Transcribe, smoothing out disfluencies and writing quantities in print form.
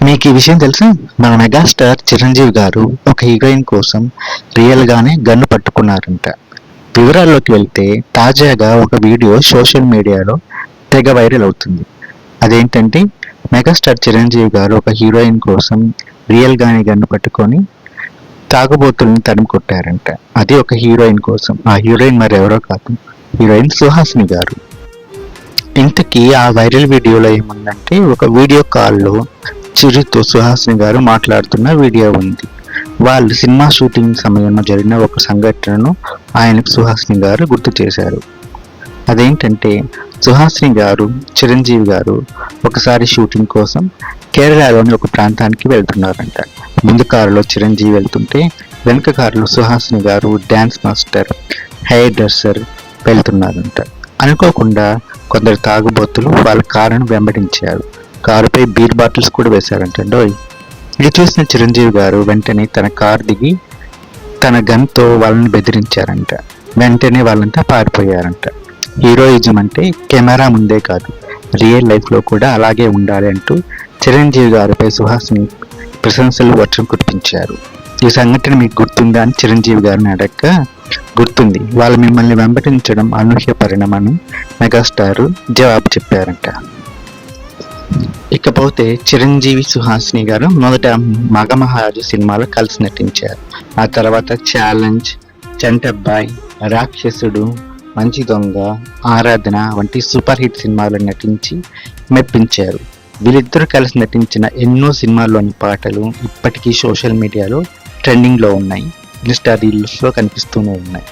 మీకు ఈ విషయం తెలుసా? మన మెగాస్టార్ చిరంజీవి గారు ఒక హీరోయిన్ కోసం రియల్ గానే గన్ను పట్టుకున్నారంట. వివరాల్లోకి వెళ్తే తాజాగా ఒక వీడియో సోషల్ మీడియాలో తెగ వైరల్ అవుతుంది. అదేంటంటే మెగాస్టార్ చిరంజీవి గారు ఒక హీరోయిన్ కోసం రియల్ గానే గన్ను పట్టుకొని తాగుబోతుల్ని తరిమి కొట్టారంట. అది ఒక హీరోయిన్ కోసం. ఆ హీరోయిన్ మరెవరో కాదు, హీరోయిన్ సుహాసిని గారు. ఇంతకీ ఆ వైరల్ వీడియోలో ఏముందంటే, ఒక వీడియో కాల్లో చిరుతో సుహాసిని గారు మాట్లాడుతున్న వీడియో ఉంది. వాళ్ళు సినిమా షూటింగ్ సమయంలో జరిగిన ఒక సంఘటనను ఆయనకు సుహాసిని గారు గుర్తు చేశారు. అదేంటంటే, సుహాసిని గారు చిరంజీవి గారు ఒకసారి షూటింగ్ కోసం కేరళలోని ఒక ప్రాంతానికి వెళ్తున్నారంట. ముందు కారులో చిరంజీవి వెళ్తుంటే వెనుక కారులో సుహాసిని గారు డ్యాన్స్ మాస్టర్, హెయిర్ డ్రెస్సర్ వెళ్తున్నారంట. అనుకోకుండా కొందరు తాగుబోతులు వాళ్ళ కారును వెంబడించారు. కారుపై బీర్ బాటిల్స్ కూడా వేశారంటండోయ్. ఇది చూసిన చిరంజీవి గారు వెంటనే తన కారు దిగి తన గన్తో వాళ్ళని బెదిరించారంట. వెంటనే వాళ్ళంతా పారిపోయారంట. హీరోయిజం అంటే కెమెరా ముందే కాదు, రియల్ లైఫ్లో కూడా అలాగే ఉండాలి అంటూ చిరంజీవి గారిపై సుహాసిని ప్రశంసలు వర్షం కురిపించారు. ఈ సంఘటన మీకు గుర్తుందా అని చిరంజీవి గారిని అడగగా, గుర్తుంది, వాళ్ళు మిమ్మల్ని వెంబడించడం అనూహ్య పరిణామం మెగాస్టార్ జవాబు చెప్పారంట. ఇకపోతే చిరంజీవి సుహాసిని గారు మొదట మగమహారాజు సినిమాలో కలిసి నటించారు. ఆ తర్వాత ఛాలెంజ్, చంటబ్బాయ్, రాక్షసుడు, మంచి దొంగ, ఆరాధన వంటి సూపర్ హిట్ సినిమాల్లో నటించి మెప్పించారు. వీళ్ళిద్దరూ కలిసి నటించిన ఎన్నో సినిమాల్లోని పాటలు ఇప్పటికీ సోషల్ మీడియాలో ట్రెండింగ్లో ఉన్నాయి, ఇన్స్టా రీల్స్లో కనిపిస్తూనే ఉన్నాయి.